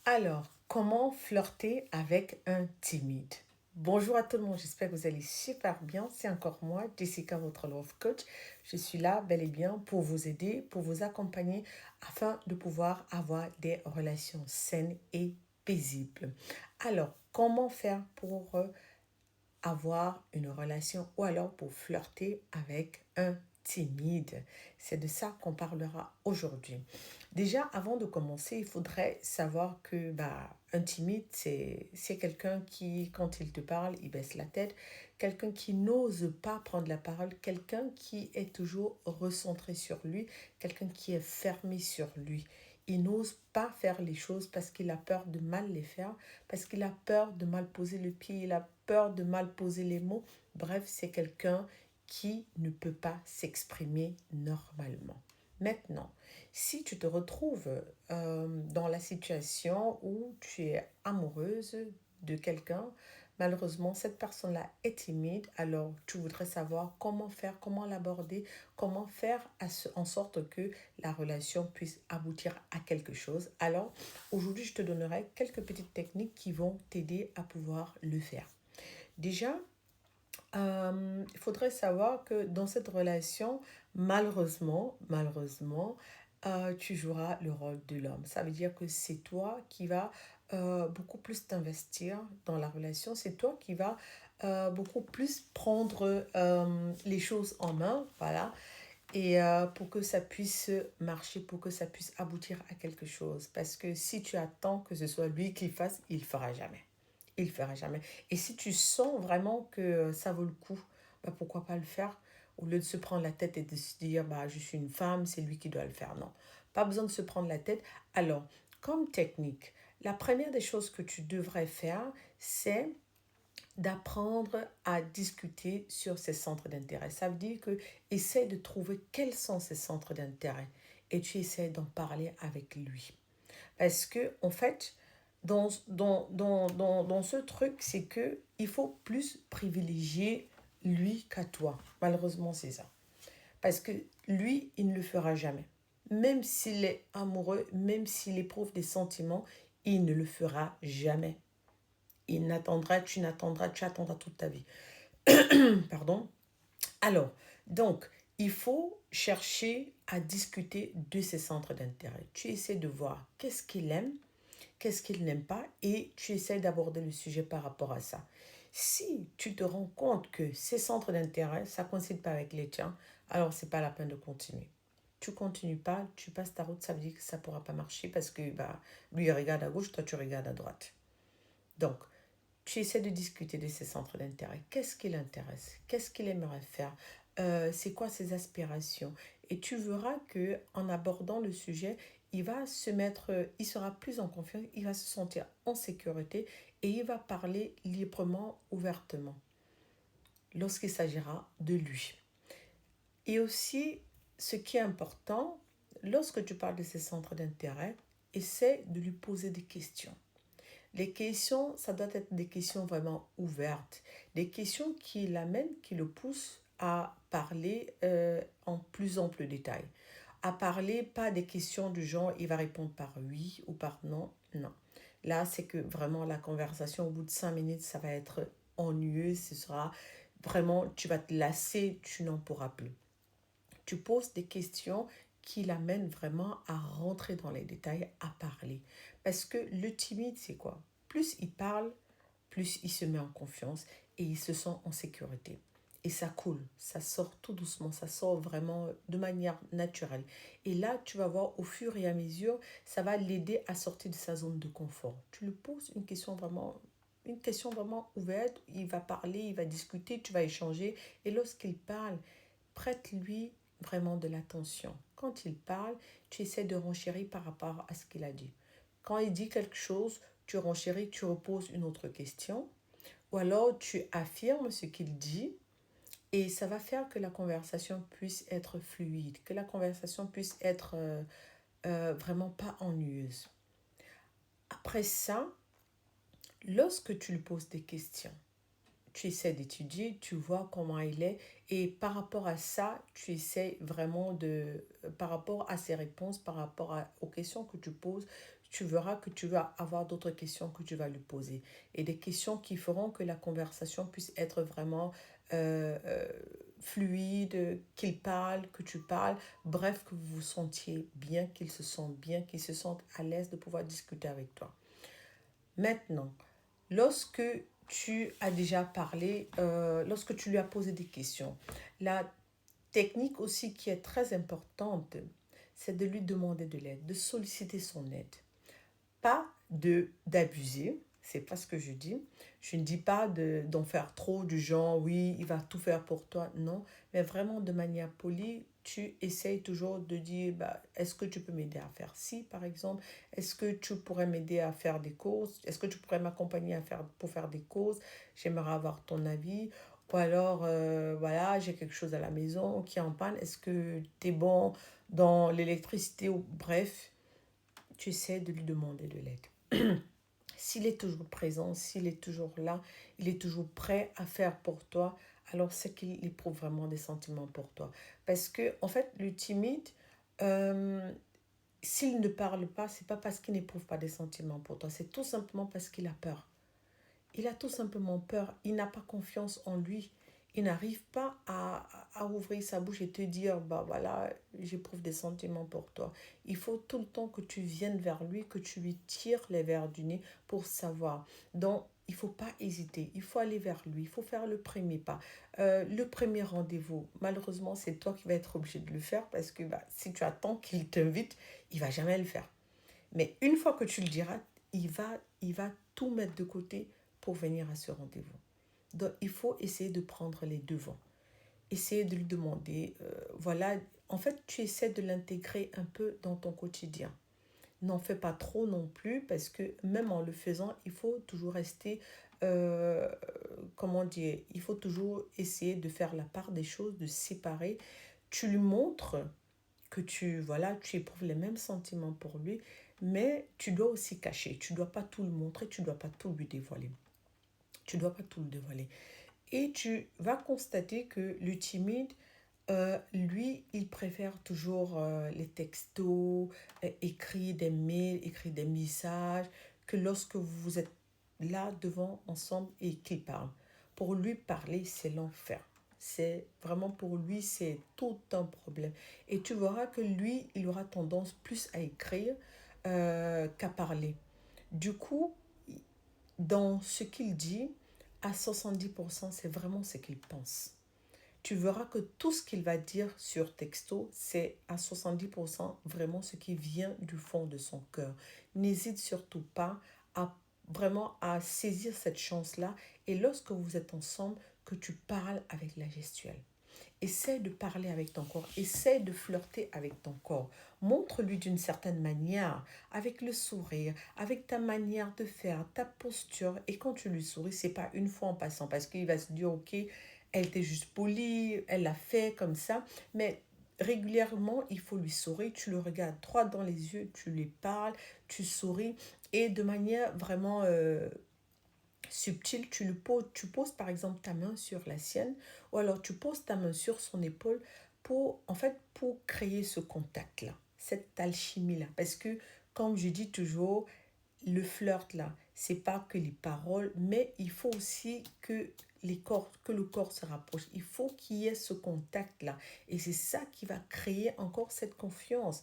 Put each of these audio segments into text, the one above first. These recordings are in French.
Alors, comment flirter avec un timide? Bonjour à tout le monde, j'espère que vous allez super bien. C'est encore moi, Jessica, votre love coach. Je suis là bel et bien pour vous aider, pour vous accompagner afin de pouvoir avoir des relations saines et paisibles. Alors, comment faire pour avoir une relation ou alors pour flirter avec un timide. C'est de ça qu'on parlera aujourd'hui. Déjà, avant de commencer, il faudrait savoir que un timide, c'est quelqu'un qui, quand il te parle, il baisse la tête, quelqu'un qui n'ose pas prendre la parole, quelqu'un qui est toujours recentré sur lui, quelqu'un qui est fermé sur lui. Il n'ose pas faire les choses parce qu'il a peur de mal les faire, parce qu'il a peur de mal poser le pied, il a peur de mal poser les mots. Bref, c'est quelqu'un qui ne peut pas s'exprimer normalement. Maintenant, si tu te retrouves dans la situation où tu es amoureuse de quelqu'un, malheureusement, cette personne-là est timide, alors tu voudrais savoir comment faire, comment l'aborder, comment faire en sorte que la relation puisse aboutir à quelque chose. Alors, aujourd'hui, je te donnerai quelques petites techniques qui vont t'aider à pouvoir le faire. Déjà, il faudrait savoir que dans cette relation, malheureusement, tu joueras le rôle de l'homme. Ça veut dire que c'est toi qui vas beaucoup plus t'investir dans la relation. C'est toi qui vas beaucoup plus prendre les choses en main, voilà. Et pour que ça puisse marcher, pour que ça puisse aboutir à quelque chose. Parce que si tu attends que ce soit lui qui le fasse, il ne le fera jamais. Il ne le fera jamais. Et si tu sens vraiment que ça vaut le coup, pourquoi pas le faire au lieu de se prendre la tête et de se dire je suis une femme, c'est lui qui doit le faire. Non, pas besoin de se prendre la tête. Alors, comme technique, la première des choses que tu devrais faire, c'est d'apprendre à discuter sur ses centres d'intérêt. Ça veut dire que essaie de trouver quels sont ses centres d'intérêt et tu essaies d'en parler avec lui. Parce que, en fait, dans ce truc, c'est que il faut plus privilégier lui qu'à toi. Malheureusement, c'est ça. Parce que lui, il ne le fera jamais. Même s'il est amoureux, même s'il éprouve des sentiments, il ne le fera jamais. Tu attendras toute ta vie. Pardon. Alors, donc, il faut chercher à discuter de ses centres d'intérêt. Tu essaies de voir qu'est-ce qu'il aime, qu'est-ce qu'il n'aime pas et tu essaies d'aborder le sujet par rapport à ça. Si tu te rends compte que ces centres d'intérêt, ça ne coïncide pas avec les tiens, alors c'est pas la peine de continuer. Tu continues pas, tu passes ta route, ça veut dire que ça ne pourra pas marcher parce que lui il regarde à gauche, toi tu regardes à droite. Donc, tu essaies de discuter de ses centres d'intérêt. Qu'est-ce qui l'intéresse? Qu'est-ce qu'il aimerait faire? C'est quoi ses aspirations? Et tu verras que en abordant le sujet, il sera plus en confiance, il va se sentir en sécurité et il va parler librement, ouvertement lorsqu'il s'agira de lui. Et aussi, ce qui est important, lorsque tu parles de ses centres d'intérêt, essaie de lui poser des questions. Les questions, ça doit être des questions vraiment ouvertes, des questions qui l'amènent, qui le poussent à parler en plus ample détail. À parler, pas des questions du genre, il va répondre par oui ou par non, non. Là, c'est que vraiment la conversation, au bout de 5 minutes, ça va être ennuyeux, ce sera vraiment, tu vas te lasser, tu n'en pourras plus. Tu poses des questions qui l'amènent vraiment à rentrer dans les détails, à parler. Parce que le timide, c'est quoi? Plus il parle, plus il se met en confiance et il se sent en sécurité. Et ça coule, ça sort tout doucement, ça sort vraiment de manière naturelle. Et là, tu vas voir, au fur et à mesure, ça va l'aider à sortir de sa zone de confort. Tu lui poses une question vraiment ouverte, il va parler, il va discuter, tu vas échanger. Et lorsqu'il parle, prête-lui vraiment de l'attention. Quand il parle, tu essaies de renchérir par rapport à ce qu'il a dit. Quand il dit quelque chose, tu renchéris, tu reposes une autre question. Ou alors tu affirmes ce qu'il dit et ça va faire que la conversation puisse être fluide, que la conversation puisse être vraiment pas ennuyeuse. Après ça, lorsque tu lui poses des questions, tu essaies d'étudier, tu vois comment il est et par rapport à ça, tu essaies vraiment par rapport à ses réponses, aux questions que tu poses, tu verras que tu vas avoir d'autres questions que tu vas lui poser. Et des questions qui feront que la conversation puisse être vraiment euh, euh, fluide, qu'il parle, que tu parles. Bref, que vous vous sentiez bien, qu'il se sente bien, qu'il se sente à l'aise de pouvoir discuter avec toi. Maintenant, lorsque tu as déjà parlé, lorsque tu lui as posé des questions, la technique aussi qui est très importante, c'est de lui demander de l'aide, de solliciter son aide. Pas de d'abuser, c'est pas ce que je dis. Je ne dis pas d'en faire trop, du genre, oui, il va tout faire pour toi, non. Mais vraiment de manière polie, tu essayes toujours de dire, bah, est-ce que tu peux m'aider à faire ci, par exemple? Est-ce que tu pourrais m'aider à faire des courses? Est-ce que tu pourrais m'accompagner pour faire des courses? J'aimerais avoir ton avis. Ou alors, voilà, j'ai quelque chose à la maison qui est en panne. Est-ce que tu es bon dans l'électricité? Ou bref, tu essaies de lui demander de l'aide. S'il est toujours présent, s'il est toujours là, il est toujours prêt à faire pour toi, alors c'est qu'il éprouve vraiment des sentiments pour toi. Parce que, en fait, le timide, euh, s'il ne parle pas, c'est pas parce qu'il n'éprouve pas des sentiments pour toi, c'est tout simplement parce qu'il a peur. Il a tout simplement peur, il n'a pas confiance en lui. Il n'arrive pas à ouvrir sa bouche et te dire, bah voilà, j'éprouve des sentiments pour toi. Il faut tout le temps que tu viennes vers lui, que tu lui tires les verres du nez pour savoir. Donc, il ne faut pas hésiter, il faut aller vers lui, il faut faire le premier pas. Le premier rendez-vous, malheureusement, c'est toi qui vas être obligé de le faire parce que bah, si tu attends qu'il t'invite, il ne va jamais le faire. Mais une fois que tu le diras, il va tout mettre de côté pour venir à ce rendez-vous. Donc, il faut essayer de prendre les devants. Essayer de lui demander, voilà, en fait, tu essaies de l'intégrer un peu dans ton quotidien. N'en fais pas trop non plus, parce que même en le faisant, il faut toujours rester, euh, comment dire, il faut toujours essayer de faire la part des choses, de séparer. Tu lui montres que voilà, tu éprouves les mêmes sentiments pour lui, mais tu dois aussi cacher. Tu ne dois pas tout le montrer, tu ne dois pas tout lui dévoiler. Tu ne dois pas tout le dévoiler. Et tu vas constater que le timide, lui, il préfère toujours les textos, écrire des mails, écrire des messages, que lorsque vous êtes là devant ensemble et qu'il parle. Pour lui, parler, c'est l'enfer. C'est vraiment pour lui, c'est tout un problème. Et tu verras que lui, il aura tendance plus à écrire qu'à parler. Du coup, dans ce qu'il dit, à 70%, c'est vraiment ce qu'il pense. Tu verras que tout ce qu'il va dire sur texto, c'est à 70% vraiment ce qui vient du fond de son cœur. N'hésite surtout pas à vraiment à saisir cette chance-là et lorsque vous êtes ensemble, que tu parles avec la gestuelle. Essaie de parler avec ton corps, essaie de flirter avec ton corps. Montre-lui d'une certaine manière, avec le sourire, avec ta manière de faire, ta posture. Et quand tu lui souris, c'est pas une fois en passant, parce qu'il va se dire, ok, elle était juste polie, elle l'a fait comme ça. Mais régulièrement, il faut lui sourire. Tu le regardes droit dans les yeux, tu lui parles, tu souris. Et de manière vraiment subtil, tu poses par exemple ta main sur la sienne ou alors tu poses ta main sur son épaule pour, en fait, pour créer ce contact-là, cette alchimie-là. Parce que, comme je dis toujours, le flirt-là, c'est pas que les paroles, mais il faut aussi que que le corps se rapproche. Il faut qu'il y ait ce contact-là. Et c'est ça qui va créer encore cette confiance.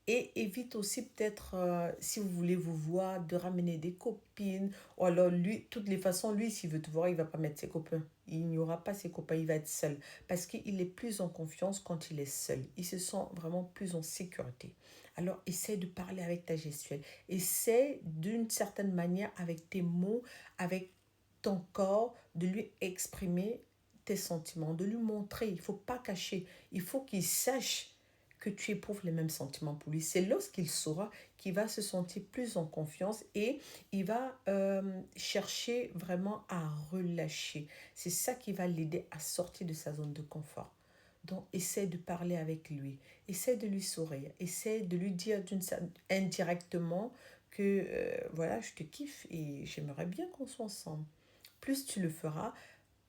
Et évite aussi peut-être, si vous voulez vous voir, de ramener des copines. Ou alors, lui, toutes les façons, lui, s'il veut te voir, il ne va pas mettre ses copains. Il n'y aura pas ses copains, il va être seul. Parce qu'il est plus en confiance quand il est seul. Il se sent vraiment plus en sécurité. Alors, essaie de parler avec ta gestuelle. Essaie d'une certaine manière, avec tes mots, avec ton corps, de lui exprimer tes sentiments, de lui montrer. Il ne faut pas cacher. Il faut qu'il sache que tu éprouves les mêmes sentiments pour lui. C'est lorsqu'il saura qu'il va se sentir plus en confiance et il va chercher vraiment à relâcher. C'est ça qui va l'aider à sortir de sa zone de confort. Donc, essaie de parler avec lui, essaie de lui sourire, essaie de lui dire indirectement que voilà, je te kiffe et j'aimerais bien qu'on soit ensemble. Plus tu le feras,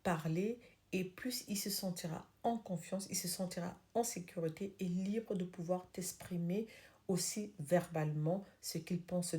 parler et plus il se sentira en confiance, il se sentira en sécurité et libre de pouvoir t'exprimer aussi verbalement ce qu'il pense de